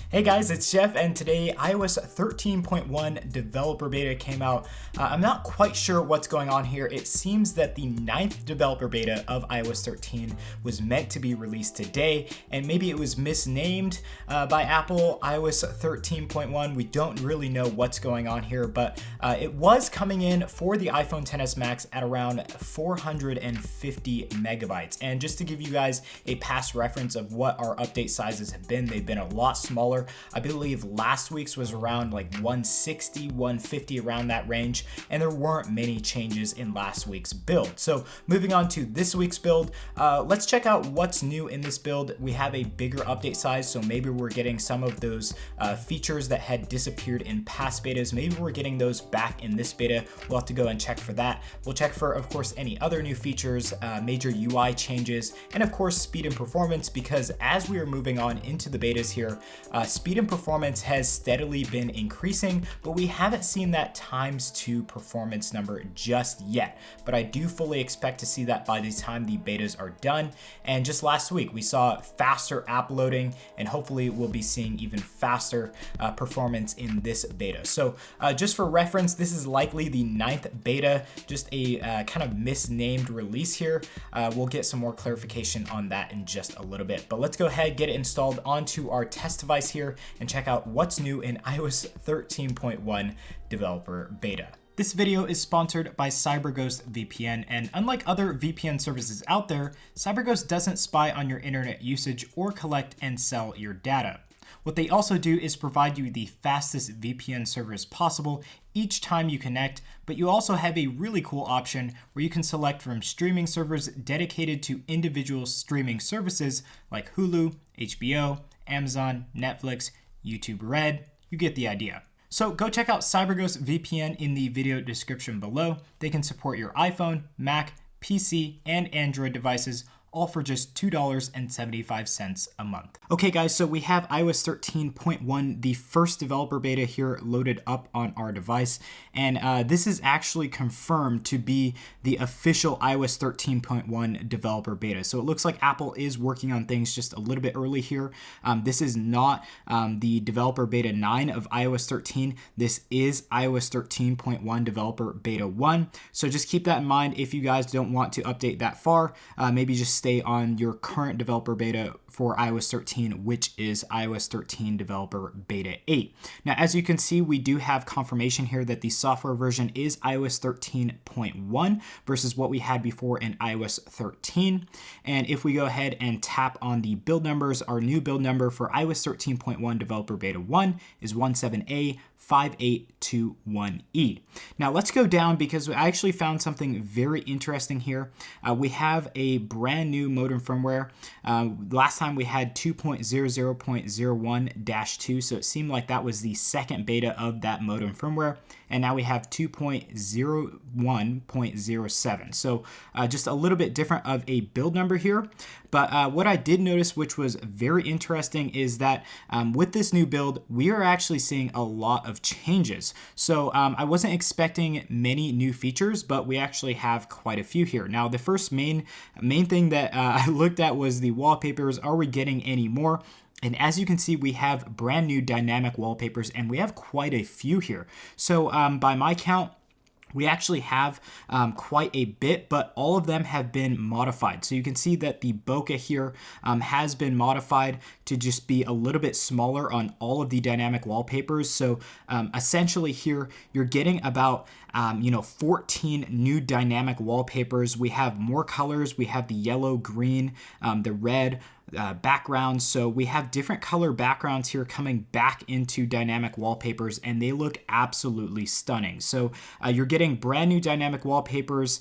Hey guys, it's Jeff, and today iOS 13.1 developer beta came out. I'm not quite sure what's going on here. It seems that the 9th developer beta of iOS 13 was meant to be released today, and maybe it was misnamed by Apple, iOS 13.1. We don't really know what's going on here, but it was coming in for the iPhone XS Max at around 450 megabytes. And just to give you guys a past reference of what our update sizes have been, they've been a lot smaller. I believe last week's was around like 160, 150, around that range, and there weren't many changes in last week's build. So moving on to this week's build, let's check out what's new in this build. We have a bigger update size, so maybe we're getting some of those features that had disappeared in past betas. Maybe we're getting those back in this beta. We'll have to go and check for that. We'll check for, of course, any other new features, major UI changes, and of course speed and performance, because as we are moving on into the betas here, speed and performance has steadily been increasing, but we haven't seen that ×2 performance number just yet. But I do fully expect to see that by the time the betas are done. And just last week, we saw faster app loading, and hopefully we'll be seeing even faster performance in this beta. So just for reference, this is likely the 9th beta, just a kind of misnamed release here. We'll get some more clarification on that in just a little bit. But let's go ahead, get it installed onto our test device here, and check out what's new in iOS 13.1 developer beta. This video is sponsored by CyberGhost VPN, and unlike other VPN services out there, CyberGhost doesn't spy on your internet usage or collect and sell your data. What they also do is provide you the fastest VPN service possible each time you connect, but you also have a really cool option where you can select from streaming servers dedicated to individual streaming services like Hulu, HBO, Amazon, Netflix, YouTube Red. You get the idea. So go check out CyberGhost VPN in the video description below. They can support your iPhone, Mac, PC, and Android devices, all for just $2.75 a month. Okay guys, so we have iOS 13.1, the first developer beta here loaded up on our device. And this is actually confirmed to be the official iOS 13.1 developer beta. So it looks like Apple is working on things just a little bit early here. This is not the developer beta 9 of iOS 13. This is iOS 13.1 developer beta 1. So just keep that in mind if you guys don't want to update that far. Maybe just stay on your current developer beta for iOS 13, which is iOS 13 developer beta 8. Now, as you can see, we do have confirmation here that the software version is iOS 13.1 versus what we had before in iOS 13. And if we go ahead and tap on the build numbers, our new build number for iOS 13.1 developer beta 1 is 17A5821E. Now let's go down because I actually found something very interesting here. We have a brand new modem firmware. Last time we had 2.00.01-2, so it seemed like that was the second beta of that modem firmware. And now we have 2.01.07. So just a little bit different of a build number here. But what I did notice, which was very interesting, is that with this new build, we are actually seeing a lot of changes. So I wasn't expecting many new features, but we actually have quite a few here. Now, the first main thing that I looked at was the wallpapers. Are we getting any more? And as you can see, we have brand new dynamic wallpapers, and we have quite a few here. So by my count, we actually have quite a bit, but all of them have been modified. So you can see that the bokeh here has been modified to just be a little bit smaller on all of the dynamic wallpapers. So essentially here, you're getting about 14 new dynamic wallpapers. We have more colors. We have the yellow, green, the red, backgrounds. So we have different color backgrounds here coming back into dynamic wallpapers, and they look absolutely stunning. So you're getting brand new dynamic wallpapers.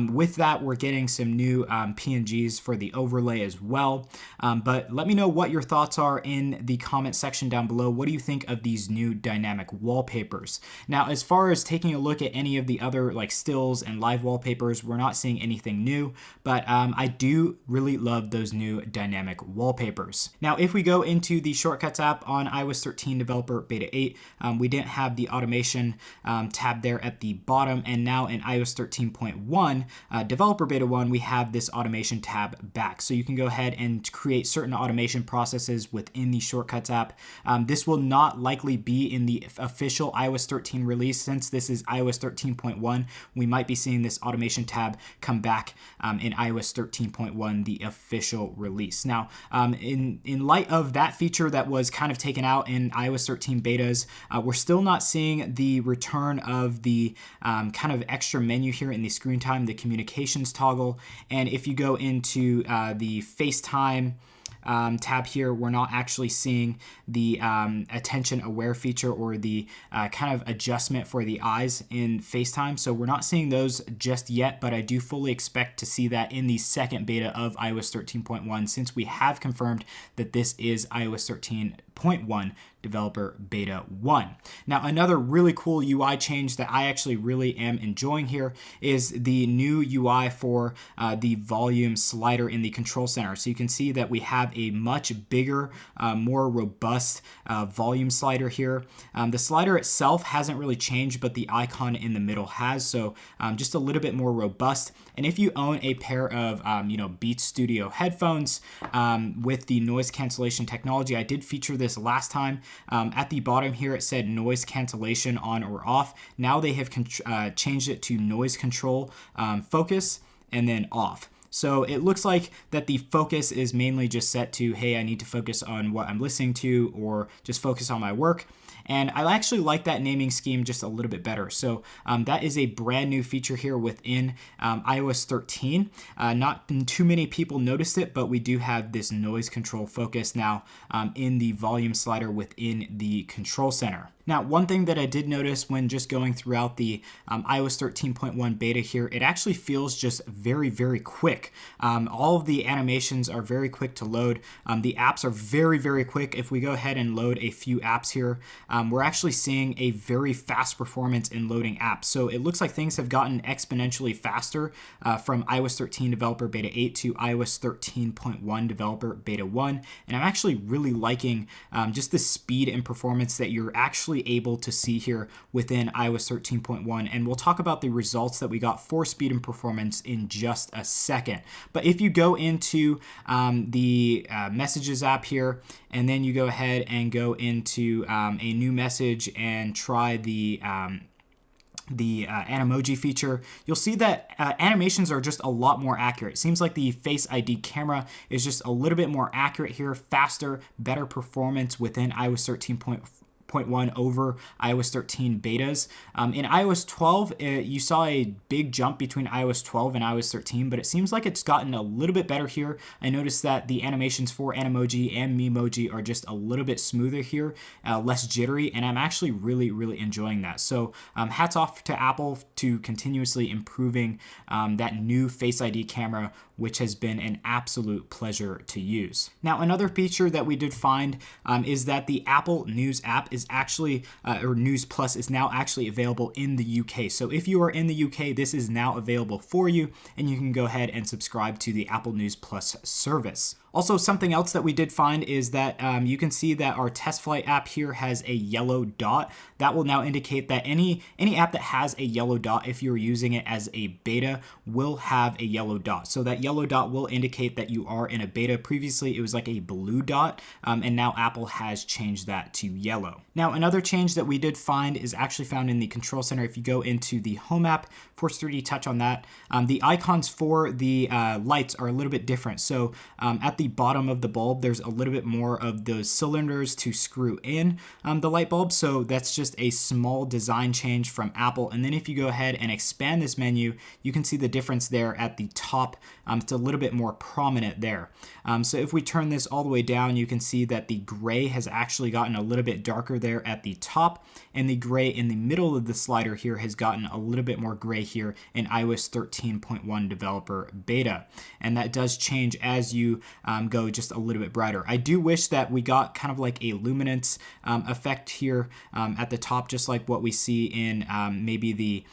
With that, we're getting some new PNGs for the overlay as well. But let me know what your thoughts are in the comment section down below. What do you think of these new dynamic wallpapers? Now, as far as taking a look at any of the other like stills and live wallpapers, we're not seeing anything new, but I do really love those new dynamic dynamic wallpapers. Now, if we go into the Shortcuts app on iOS 13 Developer Beta 8, we didn't have the automation tab there at the bottom, and now in iOS 13.1 Developer Beta 1, we have this automation tab back. So you can go ahead and create certain automation processes within the Shortcuts app. This will not likely be in the official iOS 13 release. Since this is iOS 13.1, we might be seeing this automation tab come back in iOS 13.1, the official release. Now, in light of that feature that was kind of taken out in iOS 13 betas, we're still not seeing the return of the kind of extra menu here in the screen time, the communications toggle. And if you go into the FaceTime tab here, we're not actually seeing the attention aware feature or the kind of adjustment for the eyes in FaceTime. So we're not seeing those just yet, but I do fully expect to see that in the second beta of iOS 13.1, since we have confirmed that this is iOS 13.1 Developer Beta 1. Now, another really cool UI change that I actually really am enjoying here is the new UI for the volume slider in the control center. So you can see that we have a much bigger, more robust volume slider here. The slider itself hasn't really changed, but the icon in the middle has, so just a little bit more robust. And if you own a pair of Beats Studio headphones with the noise cancellation technology, I did feature this last time. At the bottom here, it said noise cancellation on or off. Now they have changed it to noise control, focus, and then off. So it looks like that the focus is mainly just set to, hey, I need to focus on what I'm listening to, or just focus on my work. And I actually like that naming scheme just a little bit better. So that is a brand new feature here within iOS 13. Not too many people noticed it, but we do have this noise control focus now in the volume slider within the control center. Now, one thing that I did notice when just going throughout the iOS 13.1 beta here, it actually feels just very, very quick. All of the animations are very quick to load. The apps are very, very quick. If we go ahead and load a few apps here, we're actually seeing a very fast performance in loading apps. So it looks like things have gotten exponentially faster from iOS 13 Developer Beta 8 to iOS 13.1 Developer Beta 1. And I'm actually really liking just the speed and performance that you're actually able to see here within iOS 13.1, and we'll talk about the results that we got for speed and performance in just a second. But if you go into the Messages app here, and then you go ahead and go into a new message and try the Animoji feature, you'll see that animations are just a lot more accurate. It seems like the Face ID camera is just a little bit more accurate here, faster, better performance within iOS 13.1 over iOS 13 betas. In iOS 12, you saw a big jump between iOS 12 and iOS 13, but it seems like it's gotten a little bit better here. I noticed that the animations for Animoji and Memoji are just a little bit smoother here, less jittery, and I'm actually really, really enjoying that. So hats off to Apple to continuously improving that new Face ID camera, which has been an absolute pleasure to use. Now, another feature that we did find is that the Apple News app is actually, or News Plus is now actually available in the UK. So if you are in the UK, this is now available for you, and you can go ahead and subscribe to the Apple News Plus service. Also, something else that we did find is that you can see that our test flight app here has a yellow dot. That will now indicate that any app that has a yellow dot, if you're using it as a beta, will have a yellow dot. So that yellow dot will indicate that you are in a beta. Previously, it was like a blue dot, and now Apple has changed that to yellow. Now, another change that we did find is actually found in the control center. If you go into the Home app, Force 3D Touch on that, the icons for the lights are a little bit different. So at the bottom of the bulb, there's a little bit more of those cylinders to screw in the light bulb. So that's just a small design change from Apple. And then if you go ahead and expand this menu, you can see the difference there at the top. It's a little bit more prominent there. So if we turn this all the way down, you can see that the gray has actually gotten a little bit darker there at the top, and the gray in the middle of the slider here has gotten a little bit more gray here in iOS 13.1 Developer Beta. And that does change as you go just a little bit brighter. I do wish that we got kind of like a luminance effect here at the top, just like what we see in maybe the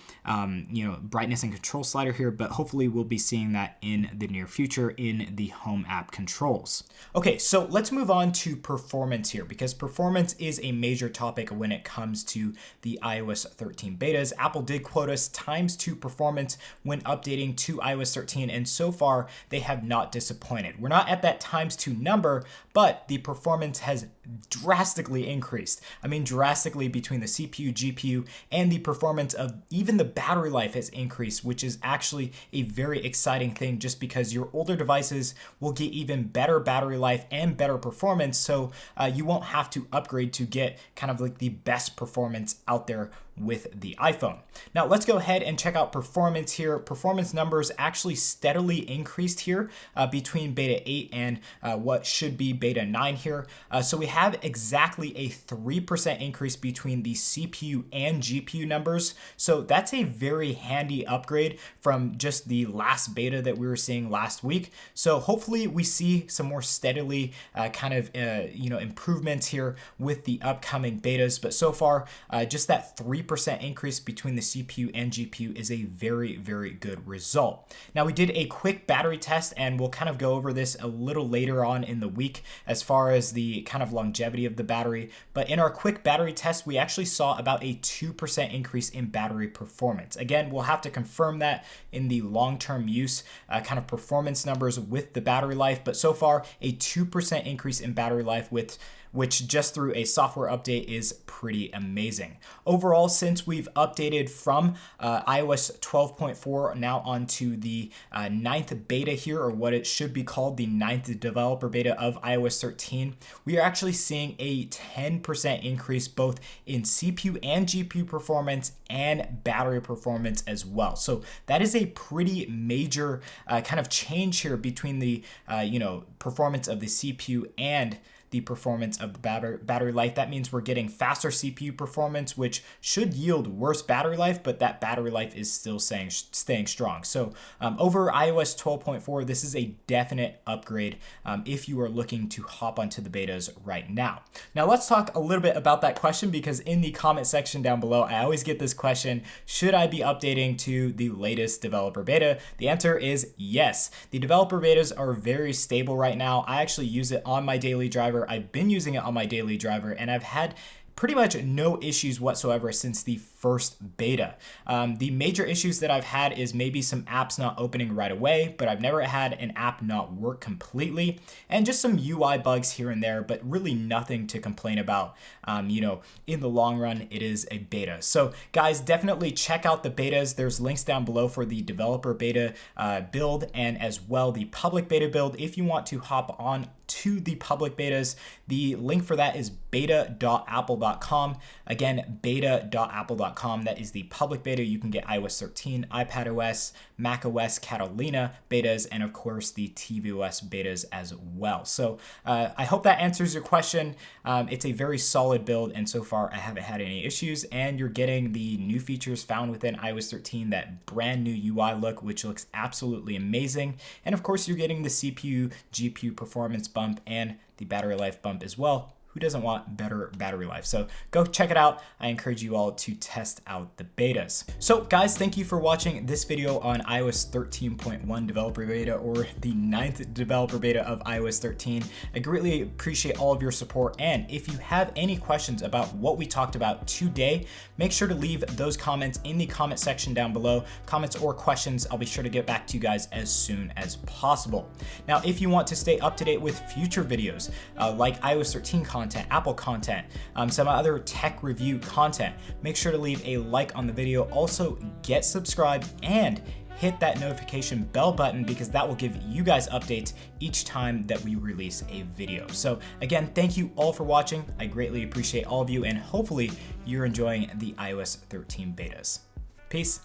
brightness and control slider here, but hopefully we'll be seeing that in the near future in the home app controls. Okay, so let's move on to performance here, because performance is a major topic when it comes to the iOS 13 betas. Apple did quote us ×2 performance when updating to iOS 13, and so far they have not disappointed. We're not at that ×2 number, but the performance has drastically increased. I mean, drastically between the CPU, GPU, and the performance of even the battery life has increased, which is actually a very exciting thing, just because your older devices will get even better battery life and better performance, so you won't have to upgrade to get kind of like the best performance out there with the iPhone. Now let's go ahead and check out performance here. Performance numbers actually steadily increased here between beta 8 and what should be beta 9 here. So we have exactly a 3% increase between the CPU and GPU numbers. So that's a very handy upgrade from just the last beta that we were seeing last week. So hopefully we see some more steadily improvements here with the upcoming betas. But so far, just that 3% increase between the CPU and GPU is a very, very good result. Now we did a quick battery test, and we'll kind of go over this a little later on in the week as far as the kind of longevity of the battery. But in our quick battery test, we actually saw about a 2% increase in battery performance. Again, we'll have to confirm that in the long-term use kind of performance numbers with the battery life, but so far a 2% increase in battery life, which just through a software update is pretty amazing. Overall, since we've updated from iOS 12.4 now onto the 9th beta here, or what it should be called, the 9th developer beta of iOS 13, we are actually seeing a 10% increase both in CPU and GPU performance and battery performance as well. So that is a pretty major kind of change here between the performance of the CPU and the performance of the battery life. That means we're getting faster CPU performance, which should yield worse battery life, but that battery life is still staying strong. So over iOS 12.4, this is a definite upgrade if you are looking to hop onto the betas right now. Now let's talk a little bit about that question, because in the comment section down below, I always get this question: should I be updating to the latest developer beta? The answer is yes. The developer betas are very stable right now. I actually use it on my daily driver. I've been using it on my daily driver, and I've had pretty much no issues whatsoever since the first beta. The major issues that I've had is maybe some apps not opening right away, but I've never had an app not work completely, and just some UI bugs here and there, but really nothing to complain about. In the long run, it is a beta. So guys, definitely check out the betas. There's links down below for the developer beta build, and as well the public beta build. If you want to hop on to the public betas, the link for that is beta.apple.com. Again, beta.apple.com. That is the public beta. You can get iOS 13, iPadOS, macOS, Catalina betas, and of course the tvOS betas as well. So I hope that answers your question. It's a very solid build, and so far I haven't had any issues, and you're getting the new features found within iOS 13, that brand new UI look, which looks absolutely amazing. And of course you're getting the CPU, GPU performance bump and the battery life bump as well. Who doesn't want better battery life? So go check it out. I encourage you all to test out the betas. So guys, thank you for watching this video on iOS 13.1 developer beta, or the 9th developer beta of iOS 13. I greatly appreciate all of your support, and if you have any questions about what we talked about today, make sure to leave those comments in the comment section down below. Comments or questions, I'll be sure to get back to you guys as soon as possible. Now, if you want to stay up to date with future videos like iOS 13 content, Apple content, some other tech review content, make sure to leave a like on the video. Also, get subscribed and hit that notification bell button, because that will give you guys updates each time that we release a video. So again, thank you all for watching. I greatly appreciate all of you, and hopefully you're enjoying the iOS 13 betas. Peace.